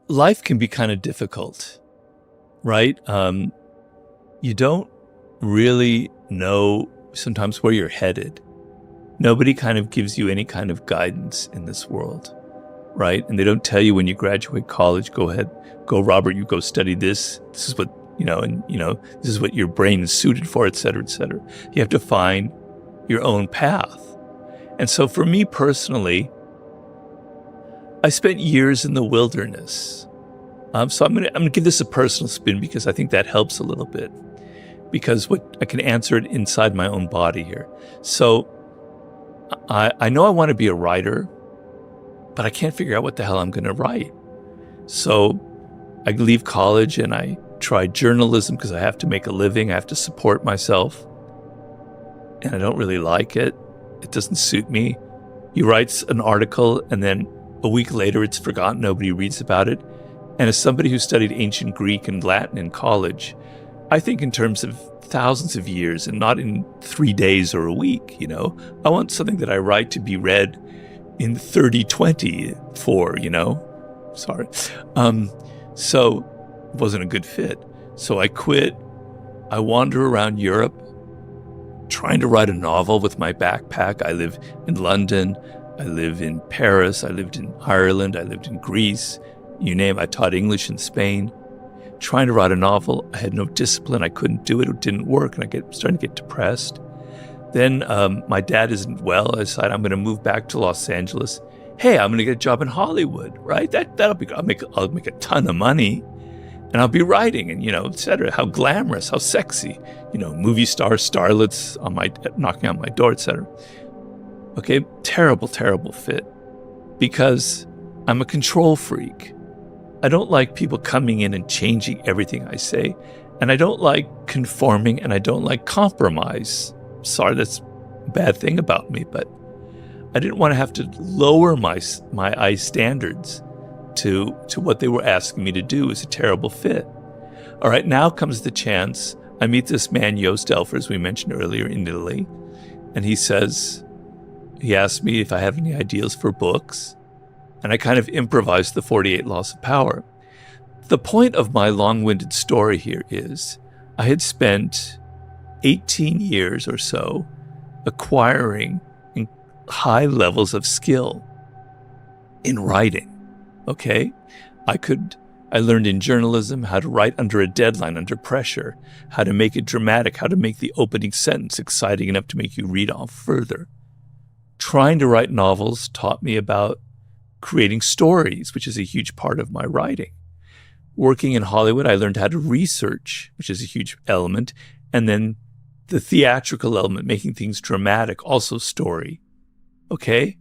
Life can be kind of difficult, right? You don't really know sometimes where you're headed. Nobody kind of gives you any kind of guidance in this world, right? And they don't tell you when you graduate college, go ahead, go Robert, you go study this. This is what, this is what your brain is suited for, et cetera, et cetera. You have to find your own path. And so for me personally, I spent years in the wilderness. So I'm gonna give this a personal spin because I think that helps a little bit. Because I can answer it inside my own body here. So I know I want to be a writer, but I can't figure out what the hell I'm going to write. So I leave college and I try journalism because I have to make a living. I have to support myself. And I don't really like it. It doesn't suit me. You write an article and then a week later it's forgotten. Nobody reads about it. And as somebody who studied ancient Greek and Latin in college, I think in terms of thousands of years and not in 3 days or a week, I want something that I write to be read in 3024, Sorry. So it wasn't a good fit. So I quit. I wander around Europe trying to write a novel with my backpack. I live in London. I live in Paris. I lived in Ireland. I lived in Greece. You name it. I taught English in Spain. Trying to write a novel. I had no discipline. I couldn't do it. It didn't work. And starting to get depressed. Then my dad isn't well. I decided I'm going to move back to Los Angeles. Hey, I'm going to get a job in Hollywood, right? That'll be. I'll make a ton of money, and I'll be writing, and et cetera. How glamorous, how sexy, movie stars, starlets knocking on my door, et cetera. Okay, terrible, terrible fit, because I'm a control freak. I don't like people coming in and changing everything I say. And I don't like conforming, and I don't like compromise. Sorry, that's a bad thing about me, but I didn't want to have to lower my standards to what they were asking me to do. It was a terrible fit. All right, now comes the chance. I meet this man, Joost Elfer, as we mentioned earlier, in Italy. And he asked me if I have any ideas for books. And I kind of improvised the 48 Laws of Power. The point of my long-winded story here is I had spent 18 years or so acquiring high levels of skill in writing, okay? I learned in journalism how to write under a deadline, under pressure, how to make it dramatic, how to make the opening sentence exciting enough to make you read on further. Trying to write novels taught me about creating stories, which is a huge part of my writing. Working in Hollywood, I learned how to research, which is a huge element. And then the theatrical element, making things dramatic, also story. Okay?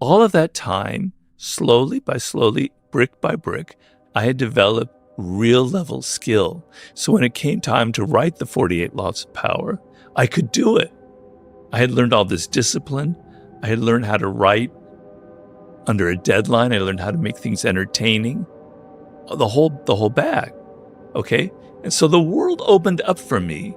All of that time, slowly by slowly, brick by brick, I had developed real level skill. So when it came time to write the 48 Laws of Power, I could do it. I had learned all this discipline. I had learned how to write under a deadline. I learned how to make things entertaining, the whole bag, okay? And so the world opened up for me.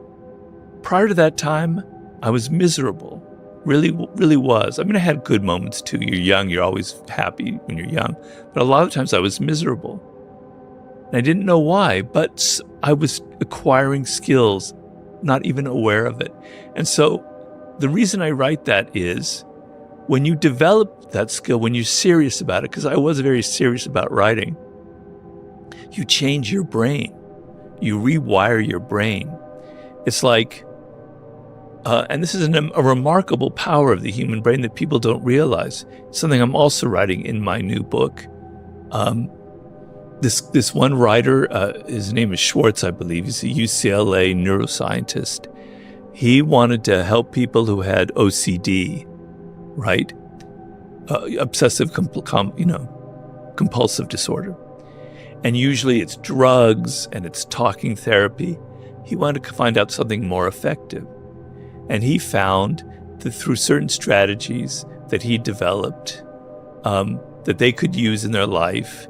Prior to that time, I was miserable, really, really was. I mean, I had good moments too. You're young, you're always happy when you're young, but a lot of times I was miserable. And I didn't know why, but I was acquiring skills, not even aware of it. And so the reason I write that is, when you develop that skill, when you're serious about it, because I was very serious about writing, you change your brain. You rewire your brain. It's like, and this is a remarkable power of the human brain that people don't realize. It's something I'm also writing in my new book. This one writer, his name is Schwartz, I believe. He's a UCLA neuroscientist. He wanted to help people who had OCD, right? Obsessive compulsive disorder. And usually it's drugs and it's talking therapy. He wanted to find out something more effective. And he found that through certain strategies that he developed, that they could use in their life,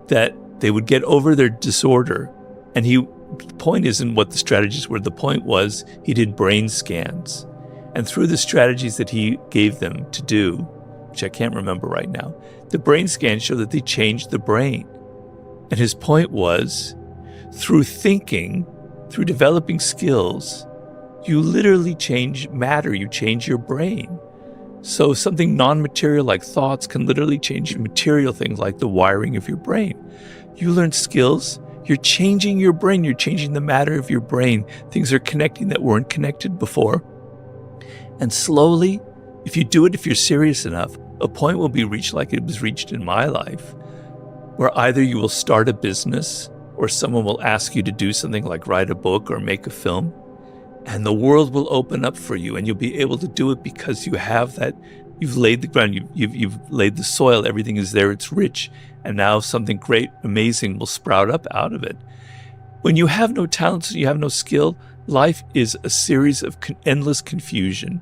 that they would get over their disorder. And the point isn't what the strategies were. The point was he did brain scans. And through the strategies that he gave them to do, which I can't remember right now, the brain scans show that they changed the brain. And his point was, through thinking, through developing skills, you literally change matter, you change your brain. So something non-material like thoughts can literally change material things like the wiring of your brain. You learn skills, you're changing your brain, you're changing the matter of your brain. Things are connecting that weren't connected before. And slowly, if you do it, if you're serious enough, a point will be reached like it was reached in my life, where either you will start a business or someone will ask you to do something like write a book or make a film, and the world will open up for you and you'll be able to do it because you have that, you've laid the ground, you've laid the soil, everything is there, it's rich, and now something great, amazing will sprout up out of it. When you have no talents and you have no skill, life is a series of endless confusion.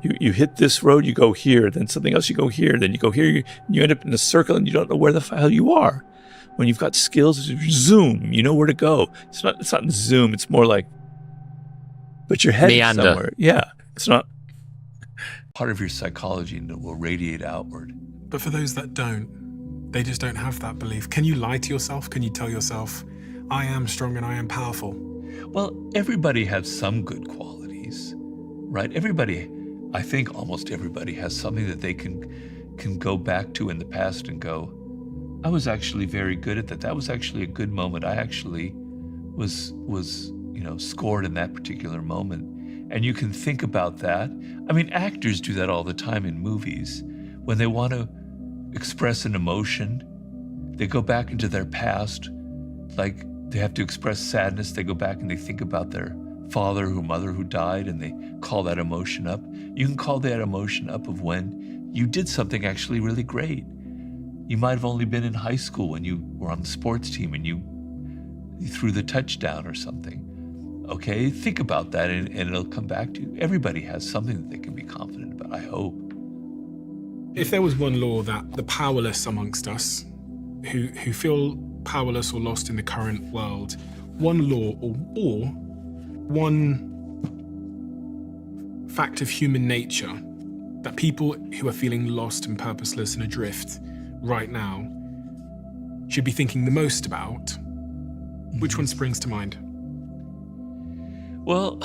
You hit this road, you go here, then something else, you go here, then you go here, you end up in a circle and you don't know where the hell you are. When you've got skills, zoom, you know where to go. It's not zoom, it's more like, but you're heading somewhere. Yeah, it's not part of your psychology and it will radiate outward. But for those that don't, they just don't have that belief. Can you lie to yourself? Can you tell yourself, I am strong and I am powerful? Well, everybody has some good qualities, right? Everybody, I think almost everybody has something that they can go back to in the past and go, I was actually very good at that. That was actually a good moment. I actually was scored in that particular moment. And you can think about that. I mean, actors do that all the time in movies. When they want to express an emotion, they go back into their past. Like they have to express sadness, they go back and they think about their father or mother who died and they call that emotion up. You can call that emotion up of when you did something actually really great. You might have only been in high school when you were on the sports team and you threw the touchdown or something. Okay, think about that and it'll come back to you. Everybody has something that they can be confident about, I hope. If there was one law that the powerless amongst us, who feel powerless or lost in the current world, one law or one fact of human nature that people who are feeling lost and purposeless and adrift right now should be thinking the most about, which one springs to mind? Well,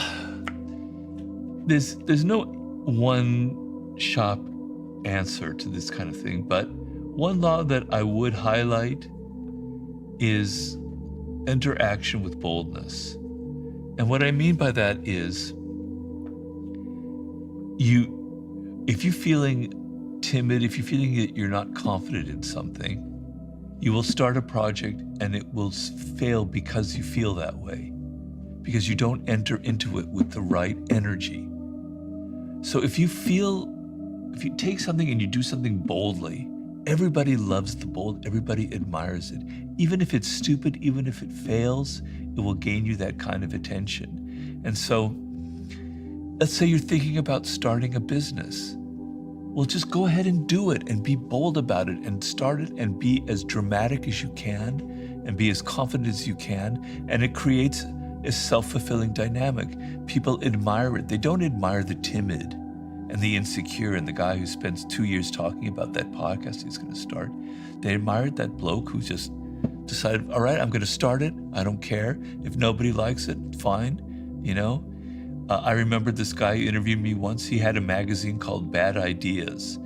there's no one sharp answer to this kind of thing, but one law that I would highlight is interaction with boldness. And what I mean by that is if you're feeling timid, if you're feeling that you're not confident in something, you will start a project and it will fail because you feel that way, because you don't enter into it with the right energy. So if you take something and you do something boldly, everybody loves the bold, everybody admires it. Even if it's stupid, even if it fails, it will gain you that kind of attention. And so, let's say you're thinking about starting a business. Well, just go ahead and do it and be bold about it and start it and be as dramatic as you can and be as confident as you can. And it creates a self-fulfilling dynamic. People admire it. They don't admire the timid and the insecure and the guy who spends 2 years talking about that podcast he's going to start. They admired that bloke who just decided, all right, I'm going to start it. I don't care. If nobody likes it, fine. I remember this guy who interviewed me once. He had a magazine called Bad Ideas,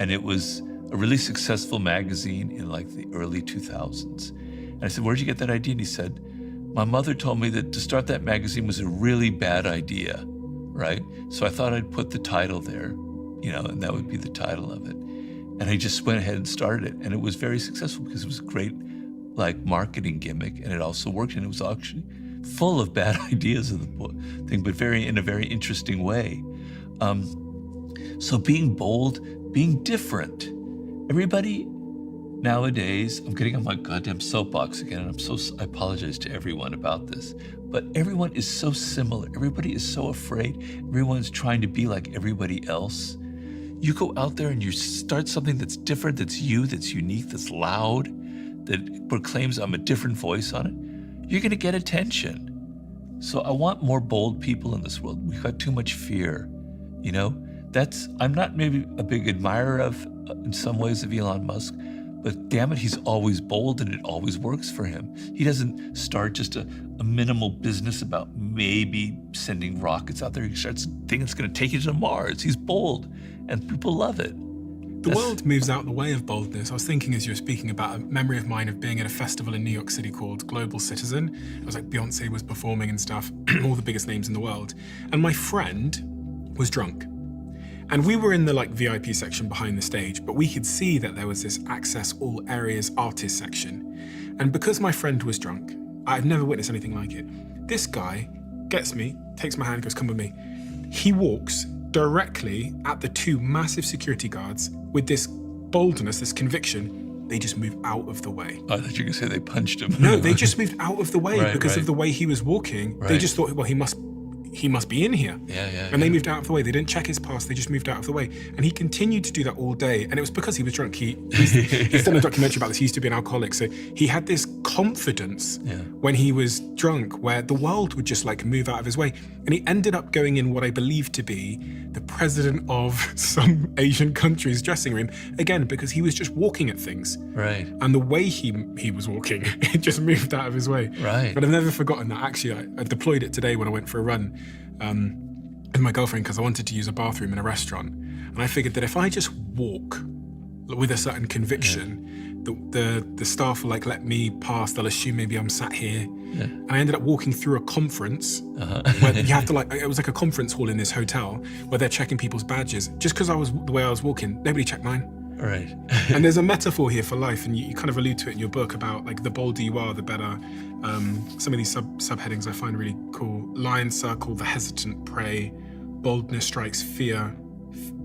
and it was a really successful magazine in like the early 2000s. And I said, where'd you get that idea? And he said, my mother told me that to start that magazine was a really bad idea, right? So I thought I'd put the title there, and that would be the title of it. And I just went ahead and started it. And it was very successful because it was a great marketing gimmick, and it also worked, and it was actually full of bad ideas of the thing, but in a very interesting way. So being bold, being different. Everybody nowadays, I'm getting on my goddamn soapbox again, and I apologize to everyone about this, but everyone is so similar. Everybody is so afraid. Everyone's trying to be like everybody else. You go out there and you start something that's different, that's you, that's unique, that's loud, that proclaims I'm a different voice on it. You're going to get attention. So I want more bold people in this world. We've got too much fear. I'm not maybe a big admirer of in some ways of Elon Musk, but damn it, he's always bold and it always works for him. He doesn't start just a minimal business about maybe sending rockets out there. He starts thinking it's going to take you to Mars. He's bold and people love it. The world moves out the way of boldness. I was thinking as you were speaking about a memory of mine of being at a festival in New York City called Global Citizen. It was like Beyonce was performing and stuff, all the biggest names in the world. And my friend was drunk. And we were in the like VIP section behind the stage, but we could see that there was this access all areas artist section. And because my friend was drunk, I've never witnessed anything like it. This guy gets me, takes my hand, goes, come with me. He walks directly at the two massive security guards with this boldness, this conviction. They just moved out of the way. I thought you were going to say they punched him. No, they just moved out of the way because of the way he was walking. Right. They just thought, well, he must be in here. And they moved out of the way. They didn't check his pass. They just moved out of the way. And he continued to do that all day. And it was because he was drunk. He's done a documentary about this. He used to be an alcoholic. So he had this confidence when he was drunk where the world would just like move out of his way. And he ended up going in what I believe to be the president of some Asian country's dressing room, again, because he was just walking at things. Right. And the way he was walking, it just moved out of his way. Right. But I've never forgotten that. Actually, I deployed it today when I went for a run with my girlfriend because I wanted to use a bathroom in a restaurant. And I figured that if I just walk with a certain conviction, the staff will like let me pass. They'll assume maybe I'm sat here. And I ended up walking through a conference where you have to like, it was like a conference hall in this hotel where they're checking people's badges. Just because the way I was walking, nobody checked mine. Right. And there's a metaphor here for life, and you kind of allude to it in your book about like the bolder you are, the better. Some of these subheadings I find really cool. Lion circle, the hesitant prey. Boldness strikes fear,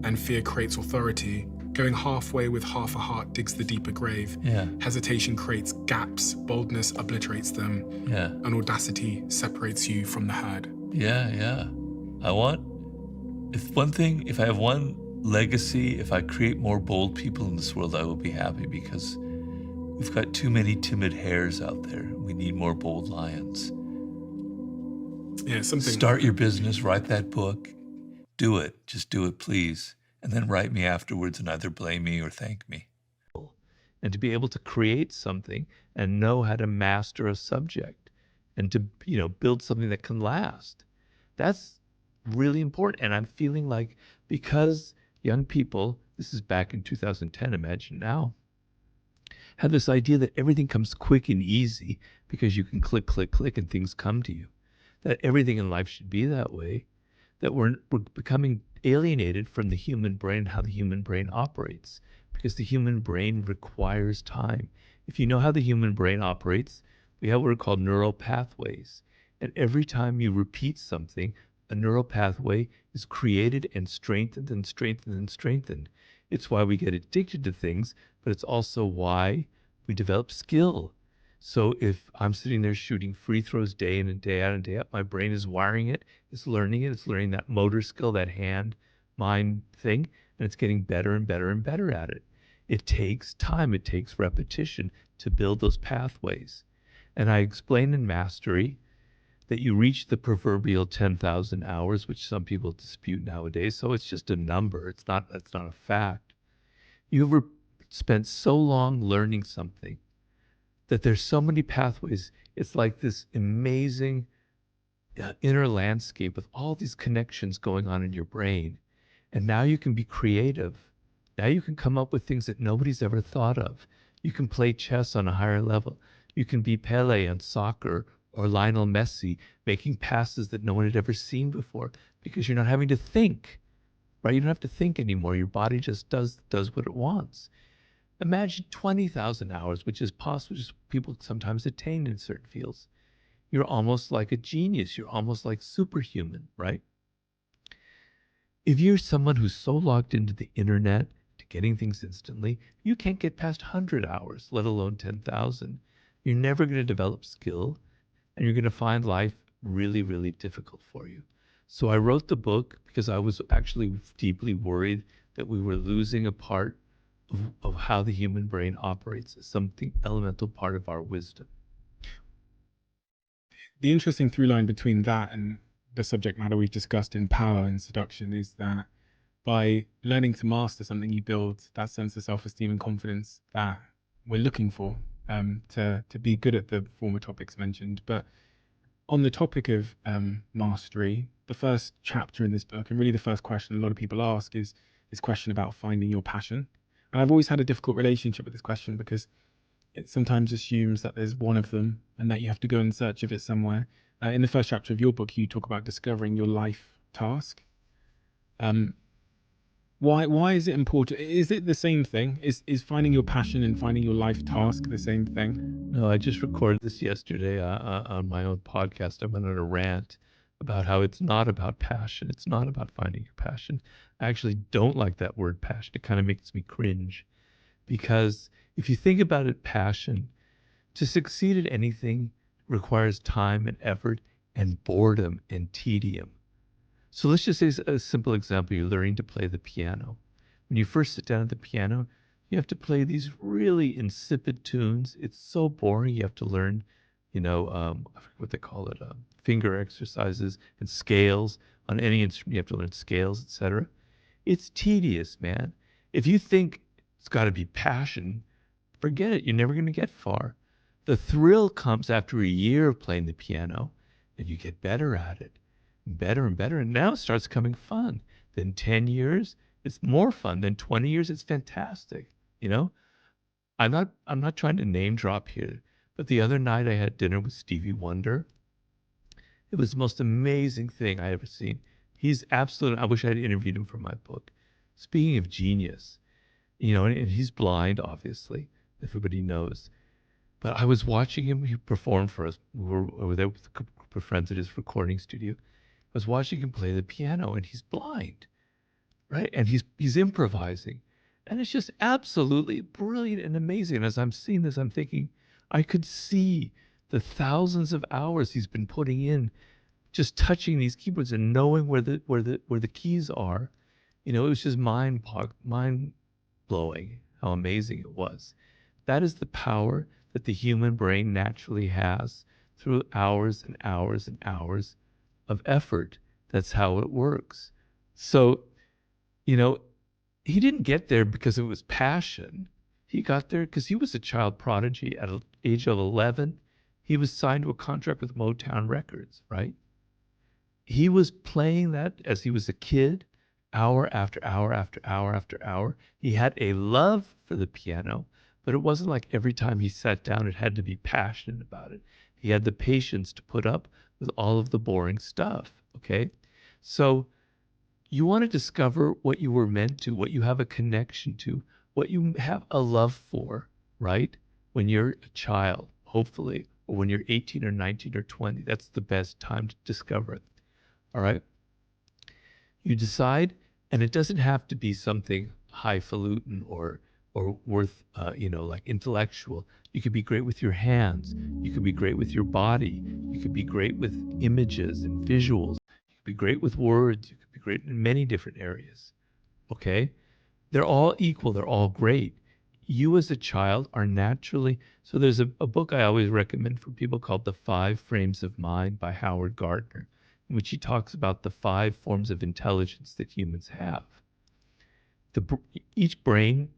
and fear creates authority. Going halfway with half a heart digs the deeper grave. Hesitation creates gaps. Boldness obliterates them. And audacity separates you from the herd. If I have one legacy, if I create more bold people in this world, I will be happy because we've got too many timid hares out there. We need more bold lions. Start your business, write that book, do it. Just do it, please. And then write me afterwards and either blame me or thank me. And to be able to create something and know how to master a subject and to, build something that can last. That's really important. And I'm feeling like because young people, this is back in 2010, imagine now, have this idea that everything comes quick and easy because you can click, click, click and things come to you. That everything in life should be that way. That we're becoming alienated from the human brain, how the human brain operates, because the human brain requires time. If you know how the human brain operates, we have what are called neural pathways. And every time you repeat something, a neural pathway is created and strengthened and strengthened and strengthened. It's why we get addicted to things, but it's also why we develop skill. So if I'm sitting there shooting free throws day in and day out and day out, my brain is wiring it, it's learning that motor skill, that hand-mind thing, and it's getting better and better and better at it. It takes time, it takes repetition to build those pathways. And I explain in Mastery that you reach the proverbial 10,000 hours, which some people dispute nowadays. So it's just a number. It's not a fact. You've spent so long learning something that there's so many pathways. It's like this amazing inner landscape with all these connections going on in your brain. And now you can be creative. Now you can come up with things that nobody's ever thought of. You can play chess on a higher level. You can be Pele on soccer or Lionel Messi making passes that no one had ever seen before because you're not having to think, right? You don't have to think anymore. Your body just does what it wants. Imagine 20,000 hours, which is possible, which people sometimes attain in certain fields. You're almost like a genius. You're almost like superhuman, right? If you're someone who's so logged into the internet, to getting things instantly, you can't get past 100 hours, let alone 10,000. You're never going to develop skill, and you're going to find life really, really difficult for you. So I wrote the book because I was actually deeply worried that we were losing a part of how the human brain operates, something elemental part of our wisdom. The interesting through line between that and the subject matter we've discussed in Power and Seduction is that by learning to master something, you build that sense of self-esteem and confidence that we're looking for, to be good at the former topics mentioned. But on the topic of mastery, the first chapter in this book, and really the first question a lot of people ask, is this question about finding your passion. And I've always had a difficult relationship with this question because it sometimes assumes that there's one of them and that you have to go in search of it somewhere. In the first chapter of your book, you talk about discovering your life task. Um, why is it important? Is it the same thing? Is finding your passion and finding your life task the same thing? No, I just recorded this yesterday on my own podcast. I went on a rant about how it's not about passion. It's not about finding your passion. I actually don't like that word passion. It kind of makes me cringe because if you think about it, passion, to succeed at anything requires time and effort and boredom and tedium. So let's just say a simple example. You're learning to play the piano. When you first sit down at the piano, you have to play these really insipid tunes. It's so boring. You have to learn, I forget what they call it, finger exercises and scales. On any instrument, you have to learn scales, etc. It's tedious, man. If you think it's got to be passion, forget it. You're never going to get far. The thrill comes after a year of playing the piano, and you get better at it, better and better. And now it starts coming fun. Then 10 years, it's more fun. Then 20 years, it's fantastic. You know, I'm not trying to name drop here, but the other night I had dinner with Stevie Wonder. It was the most amazing thing I ever seen. He's absolutely, I wish I had interviewed him for my book. Speaking of genius, and he's blind, obviously, everybody knows. But I was watching him, he performed for us. We were there with a group of friends at his recording studio. I was watching him play the piano, and he's blind, right? And he's improvising. And it's just absolutely brilliant and amazing. And as I'm seeing this, I'm thinking, I could see the thousands of hours he's been putting in just touching these keyboards and knowing where the keys are. It was just mind blowing how amazing it was. That is the power that the human brain naturally has through hours and hours and hours of effort. That's how it works. So, you know, he didn't get there because it was passion. He got there because he was a child prodigy at the age of 11. He was signed to a contract with Motown Records, right? He was playing that as he was a kid, hour after hour after hour after hour. He had a love for the piano, but it wasn't like every time he sat down, it had to be passionate about it. He had the patience to put up with all of the boring stuff. Okay. So you want to discover what you were meant to, what you have a connection to, what you have a love for, right? When you're a child, hopefully, or when you're 18 or 19 or 20, that's the best time to discover it. All right. You decide, and it doesn't have to be something highfalutin or worth, like intellectual. You could be great with your hands. You could be great with your body. You could be great with images and visuals. You could be great with words. You could be great in many different areas. Okay. They're all equal. They're all great. You as a child are naturally, so there's a book I always recommend for people called The Five Frames of Mind by Howard Gardner, in which he talks about the five forms of intelligence that humans have. Each brain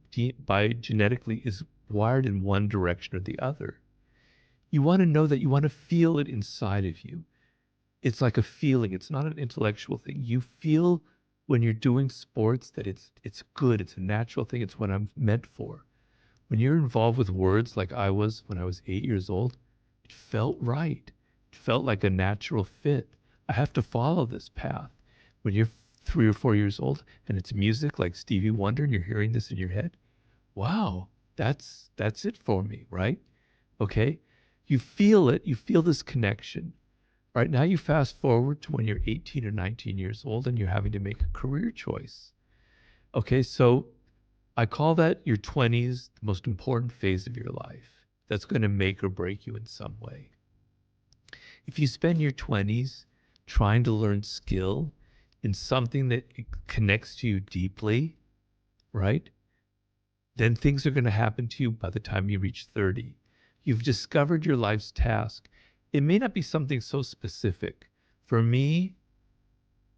by genetically is wired in one direction or the other. You want to know that, you want to feel it inside of you. It's like a feeling. It's not an intellectual thing. You feel when you're doing sports that it's good. It's a natural thing. It's what I'm meant for. When you're involved with words like I was when I was 8 years old, it felt right. It felt like a natural fit. I have to follow this path. When you're 3 or 4 years old and it's music like Stevie Wonder and you're hearing this in your head, wow, that's it for me, right? Okay? You feel it, you feel this connection. Right now you fast forward to when you're 18 or 19 years old and you're having to make a career choice. Okay, so I call that your 20s, the most important phase of your life. That's going to make or break you in some way. If you spend your 20s trying to learn skill in something that connects to you deeply, right? Then things are going to happen to you by the time you reach 30. You've discovered your life's task. It may not be something so specific. For me,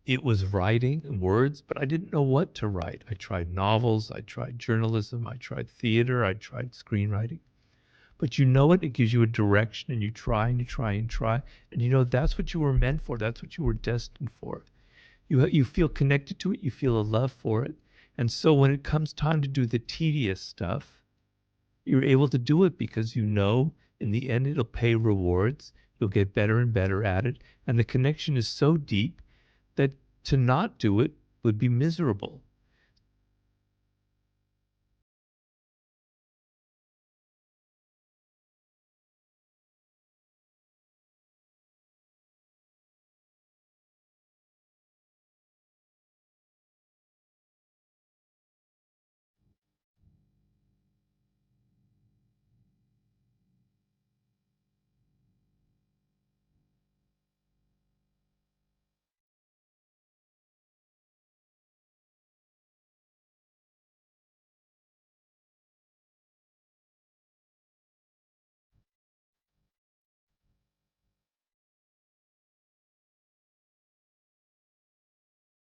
it was writing words, but I didn't know what to write. I tried novels, I tried journalism, I tried theater, I tried screenwriting. But you know it gives you a direction, and you try and you try and try. And you know that's what you were meant for. That's what you were destined for. You feel connected to it. You feel a love for it. And so when it comes time to do the tedious stuff, you're able to do it because you know in the end it'll pay rewards. You'll get better and better at it. And the connection is so deep that to not do it would be miserable.